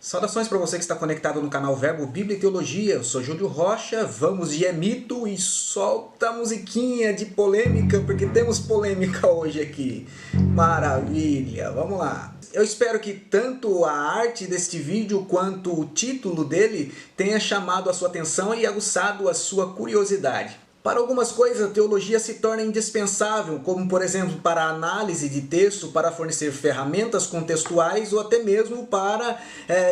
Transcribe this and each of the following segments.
Saudações para você que está conectado no canal Verbo, Bíblia e Teologia. Eu sou Júlio Rocha, vamos de É Mito e solta a musiquinha de polêmica, porque temos polêmica hoje aqui. Maravilha, vamos lá. Eu espero que tanto a arte deste vídeo quanto o título dele tenha chamado a sua atenção e aguçado a sua curiosidade. Para algumas coisas, a teologia se torna indispensável, como por exemplo para a análise de texto, para fornecer ferramentas contextuais ou até mesmo para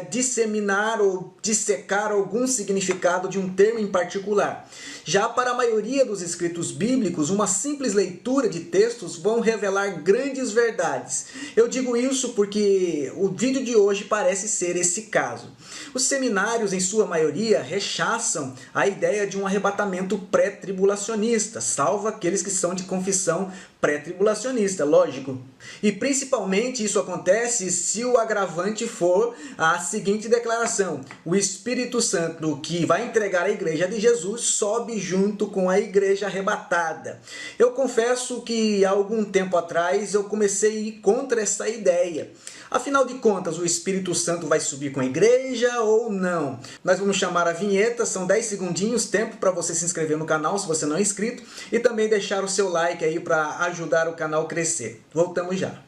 disseminar ou dissecar algum significado de um termo em particular. Já para a maioria dos escritos bíblicos, uma simples leitura de textos vão revelar grandes verdades. Eu digo isso porque o vídeo de hoje parece ser esse caso. Os seminários, em sua maioria, rechaçam a ideia de um arrebatamento pré-tribulacionista, salvo aqueles que são de confissão pré-tribulacionista, lógico. E principalmente isso acontece se o agravante for a seguinte declaração: o Espírito Santo que vai entregar a igreja de Jesus sobe junto com a igreja arrebatada. Eu confesso que há algum tempo atrás eu comecei a ir contra essa ideia. Afinal de contas, o Espírito Santo vai subir com a igreja ou não? Nós vamos chamar a vinheta, são 10 segundinhos, tempo para você se inscrever no canal se você não é inscrito e também deixar o seu like aí para ajudar o canal a crescer. Voltamos já.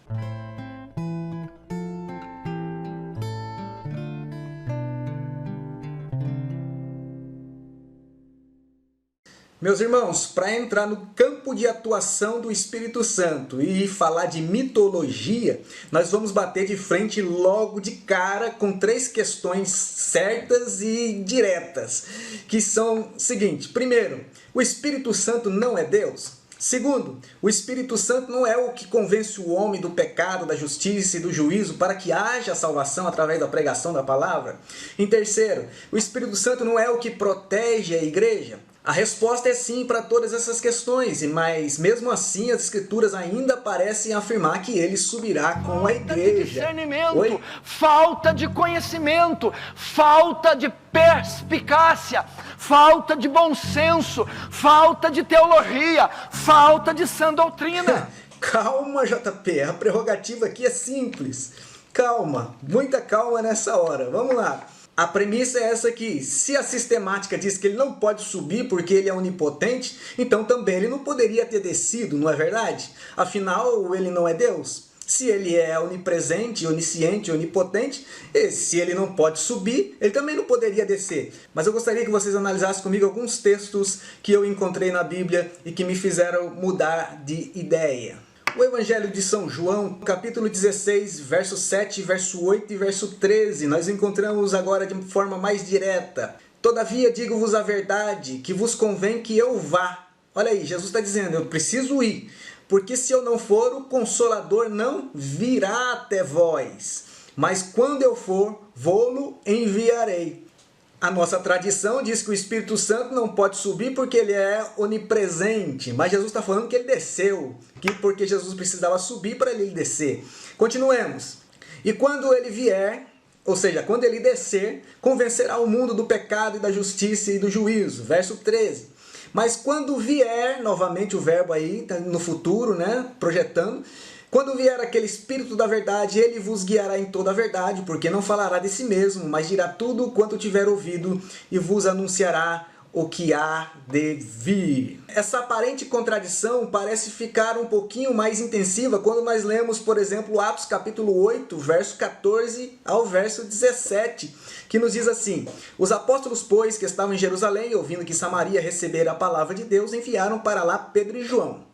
Meus irmãos, para entrar no campo de atuação do Espírito Santo e falar de mitologia, nós vamos bater de frente logo de cara com 3 questões certas e diretas, que são o seguinte: primeiro, o Espírito Santo não é Deus? Segundo, o Espírito Santo não é o que convence o homem do pecado, da justiça e do juízo para que haja salvação através da pregação da palavra? Em terceiro, o Espírito Santo não é o que protege a igreja? A resposta é sim para todas essas questões, mas mesmo assim as Escrituras ainda parecem afirmar que ele subirá com a igreja. Falta de discernimento, falta de conhecimento, falta de perspicácia, falta de bom senso, falta de teologia, falta de sã doutrina. Calma, JP, a prerrogativa aqui é simples. Calma, muita calma nessa hora. Vamos lá. A premissa é essa aqui: se a sistemática diz que ele não pode subir porque ele é onipotente, então também ele não poderia ter descido, não é verdade? Afinal, ele não é Deus. Se ele é onipresente, onisciente, onipotente, e se ele não pode subir, ele também não poderia descer. Mas eu gostaria que vocês analisassem comigo alguns textos que eu encontrei na Bíblia e que me fizeram mudar de ideia. O Evangelho de São João, capítulo 16, verso 7, verso 8 e verso 13, nós encontramos agora de forma mais direta: todavia digo-vos a verdade, que vos convém que eu vá. Olha aí, Jesus está dizendo, eu preciso ir, porque se eu não for, o Consolador não virá até vós. Mas quando eu for, vou-lo enviarei. A nossa tradição diz que o Espírito Santo não pode subir porque ele é onipresente, mas Jesus está falando que ele desceu, porque Jesus precisava subir para ele descer. Continuemos. E quando ele vier, ou seja, quando ele descer, convencerá o mundo do pecado e da justiça e do juízo. Verso 13. Mas quando vier, novamente o verbo aí, tá no futuro, né, projetando. Quando vier aquele Espírito da verdade, ele vos guiará em toda a verdade, porque não falará de si mesmo, mas dirá tudo quanto tiver ouvido e vos anunciará o que há de vir. Essa aparente contradição parece ficar um pouquinho mais intensiva quando nós lemos, por exemplo, Atos capítulo 8, verso 14 ao verso 17, que nos diz assim: os apóstolos, pois, que estavam em Jerusalém, ouvindo que Samaria recebera a palavra de Deus, enviaram para lá Pedro e João,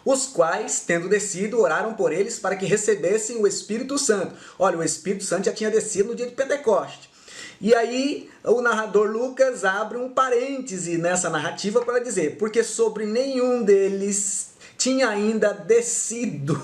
os quais, tendo descido, oraram por eles para que recebessem o Espírito Santo. Olha, o Espírito Santo já tinha descido no dia de Pentecoste. E aí o narrador Lucas abre um parêntese nessa narrativa para dizer: porque sobre nenhum deles tinha ainda descido.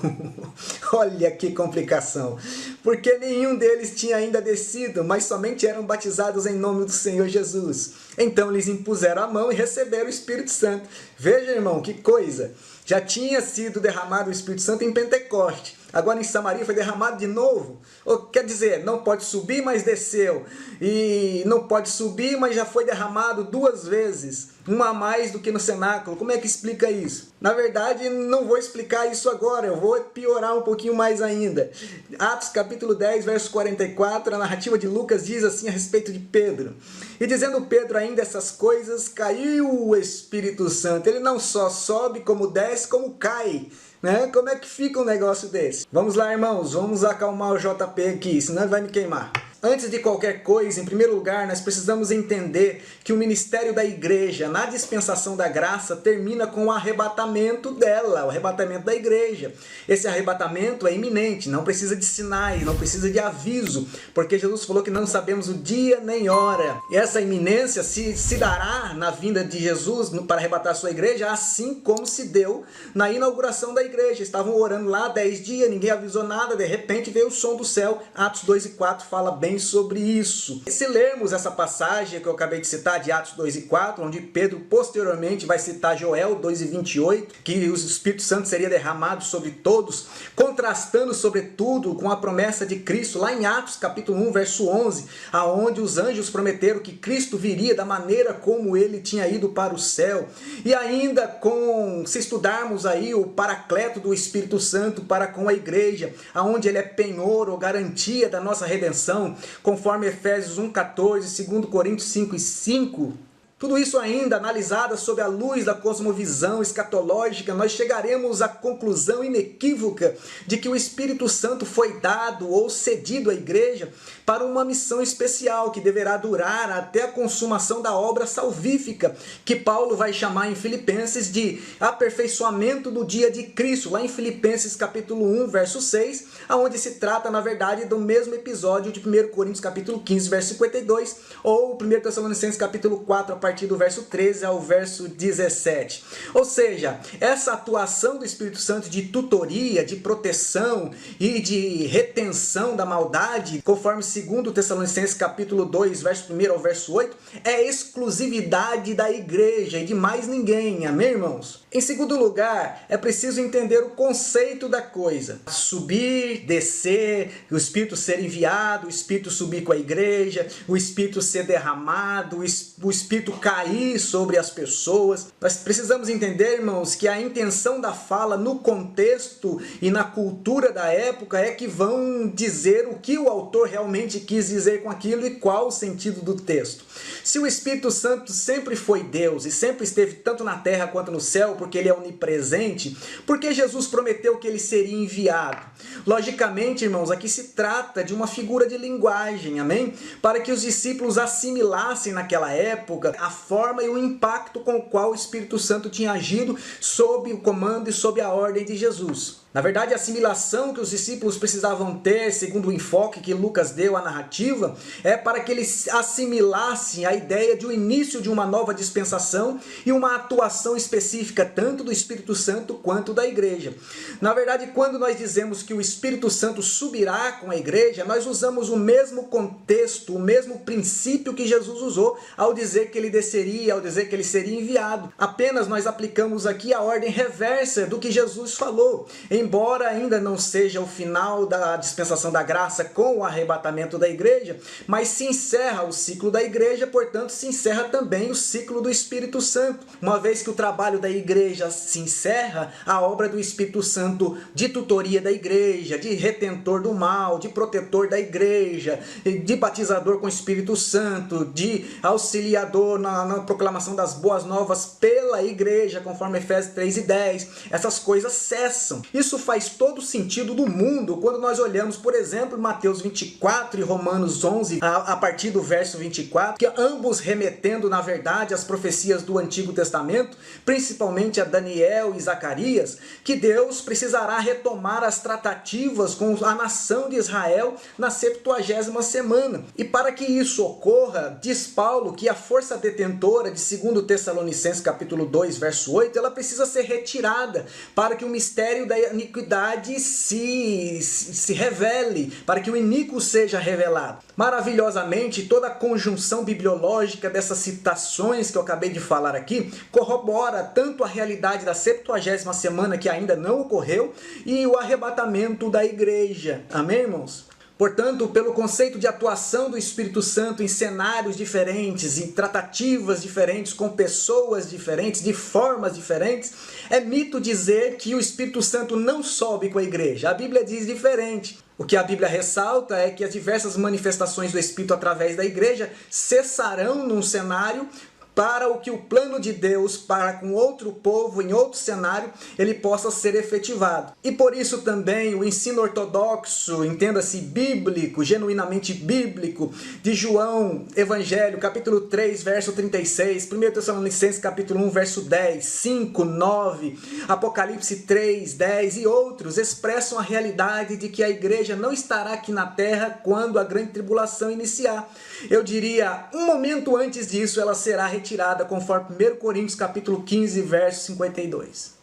Olha que complicação. Porque nenhum deles tinha ainda descido, mas somente eram batizados em nome do Senhor Jesus. Então lhes impuseram a mão e receberam o Espírito Santo. Veja, irmão, que coisa. Já tinha sido derramado o Espírito Santo em Pentecoste. agora em Samaria foi derramado de novo. Ou, quer dizer, não pode subir, mas desceu. E não pode subir, mas já foi derramado 2 vezes. Uma a mais do que no cenáculo. Como é que explica isso? Na verdade, não vou explicar isso agora, eu vou piorar um pouquinho mais ainda. Atos capítulo 10, verso 44, a narrativa de Lucas diz assim a respeito de Pedro. E dizendo Pedro ainda essas coisas, caiu o Espírito Santo. Ele não só sobe, como desce, como cai. Né? Como é que fica um negócio desse? Vamos lá, irmãos, vamos acalmar o JP aqui, senão ele vai me queimar. Antes de qualquer coisa, em primeiro lugar, nós precisamos entender que o ministério da igreja, na dispensação da graça, termina com o arrebatamento dela, o arrebatamento da igreja. Esse arrebatamento é iminente, não precisa de sinais, não precisa de aviso, porque Jesus falou que não sabemos o dia nem hora. E essa iminência se dará na vinda de Jesus para arrebatar a sua igreja, assim como se deu na inauguração da igreja. Estavam orando lá 10 dias, ninguém avisou nada, de repente veio o som do céu. Atos 2 e 4 fala bem sobre isso. E se lermos essa passagem que eu acabei de citar, de Atos 2 e 4, onde Pedro posteriormente vai citar Joel 2 e 28, que o Espírito Santo seria derramado sobre todos, contrastando sobretudo com a promessa de Cristo, lá em Atos capítulo 1, verso 11, aonde os anjos prometeram que Cristo viria da maneira como ele tinha ido para o céu. E ainda se estudarmos aí o paracleto do Espírito Santo para com a igreja, aonde ele é penhor ou garantia da nossa redenção, conforme Efésios 1,14, 2 Coríntios 5 e 5, tudo isso ainda analisado sob a luz da cosmovisão escatológica, nós chegaremos à conclusão inequívoca de que o Espírito Santo foi dado ou cedido à igreja para uma missão especial que deverá durar até a consumação da obra salvífica, que Paulo vai chamar em Filipenses de aperfeiçoamento do dia de Cristo, lá em Filipenses capítulo 1, verso 6, onde se trata, na verdade, do mesmo episódio de 1 Coríntios capítulo 15, verso 52, ou 1 Tessalonicenses capítulo 4, a partir do verso 13 ao verso 17. Ou seja, essa atuação do Espírito Santo de tutoria, de proteção e de retenção da maldade, conforme 2 Tessalonicenses capítulo 2, verso 1 ao verso 8, é exclusividade da igreja e de mais ninguém. Amém, irmãos? Em segundo lugar, é preciso entender o conceito da coisa. Subir, descer, o Espírito ser enviado, o Espírito subir com a igreja, o Espírito ser derramado, o Espírito cair sobre as pessoas. Nós precisamos entender, irmãos, que a intenção da fala no contexto e na cultura da época é que vão dizer o que o autor realmente quis dizer com aquilo e qual o sentido do texto. Se o Espírito Santo sempre foi Deus e sempre esteve tanto na terra quanto no céu, porque ele é onipresente, porque Jesus prometeu que ele seria enviado? Logicamente, irmãos, aqui se trata de uma figura de linguagem, amém? Para que os discípulos assimilassem naquela época a forma e o impacto com o qual o Espírito Santo tinha agido sob o comando e sob a ordem de Jesus. Na verdade, a assimilação que os discípulos precisavam ter, segundo o enfoque que Lucas deu à narrativa, é para que eles assimilassem a ideia de um início de uma nova dispensação e uma atuação específica tanto do Espírito Santo quanto da igreja. Na verdade, quando nós dizemos que o Espírito Santo subirá com a igreja, nós usamos o mesmo contexto, o mesmo princípio que Jesus usou ao dizer que ele desceria, ao dizer que ele seria enviado. Apenas nós aplicamos aqui a ordem reversa do que Jesus falou. Embora ainda não seja o final da dispensação da graça com o arrebatamento da igreja, mas se encerra o ciclo da igreja, portanto se encerra também o ciclo do Espírito Santo. Uma vez que o trabalho da igreja se encerra, a obra do Espírito Santo de tutoria da igreja, de retentor do mal, de protetor da igreja, de batizador com o Espírito Santo, de auxiliador na proclamação das boas novas pela igreja, conforme Efésios 3 e 10, essas coisas cessam. Isso faz todo sentido do mundo quando nós olhamos, por exemplo, Mateus 24 e Romanos 11, a partir do verso 24, que ambos remetendo, na verdade, às profecias do Antigo Testamento, principalmente a Daniel e Zacarias, que Deus precisará retomar as tratativas com a nação de Israel na 70ª semana. E para que isso ocorra, diz Paulo que a força detentora de 2 Tessalonicenses capítulo 2, verso 8, ela precisa ser retirada para que o mistério iniquidade se revele, para que o iníquo seja revelado. Maravilhosamente, toda a conjunção bibliológica dessas citações que eu acabei de falar aqui corrobora tanto a realidade da 70ª semana, que ainda não ocorreu, e o arrebatamento da igreja. Amém, irmãos? Portanto, pelo conceito de atuação do Espírito Santo em cenários diferentes, em tratativas diferentes, com pessoas diferentes, de formas diferentes, é mito dizer que o Espírito Santo não sobe com a igreja. A Bíblia diz diferente. O que a Bíblia ressalta é que as diversas manifestações do Espírito através da igreja cessarão num cenário para o que o plano de Deus para com outro povo, em outro cenário, ele possa ser efetivado. E por isso também o ensino ortodoxo, entenda-se bíblico, genuinamente bíblico, de João, Evangelho, capítulo 3, verso 36, 1 Tessalonicenses, capítulo 1, verso 10, 5, 9, Apocalipse 3, 10 e outros, expressam a realidade de que a igreja não estará aqui na terra quando a grande tribulação iniciar. Eu diria, um momento antes disso, ela será retirada, conforme 1 Coríntios capítulo 15, verso 52.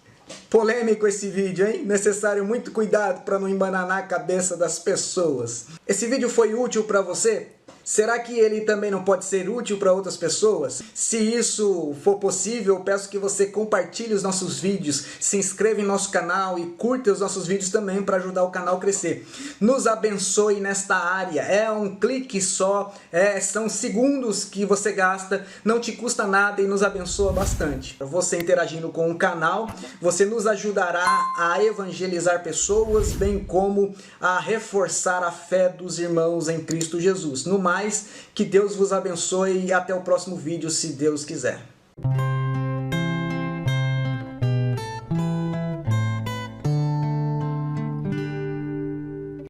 Polêmico esse vídeo, hein? Necessário muito cuidado para não embananar a cabeça das pessoas. Esse vídeo foi útil para você? Será que ele também não pode ser útil para outras pessoas? Se isso for possível, eu peço que você compartilhe os nossos vídeos, se inscreva em nosso canal e curta os nossos vídeos também para ajudar o canal a crescer. Nos abençoe nesta área, é um clique só, são segundos que você gasta, não te custa nada e nos abençoa bastante. Você interagindo com o canal, você nos ajudará a evangelizar pessoas, bem como a reforçar a fé dos irmãos em Cristo Jesus. No mais, que Deus vos abençoe e até o próximo vídeo, se Deus quiser.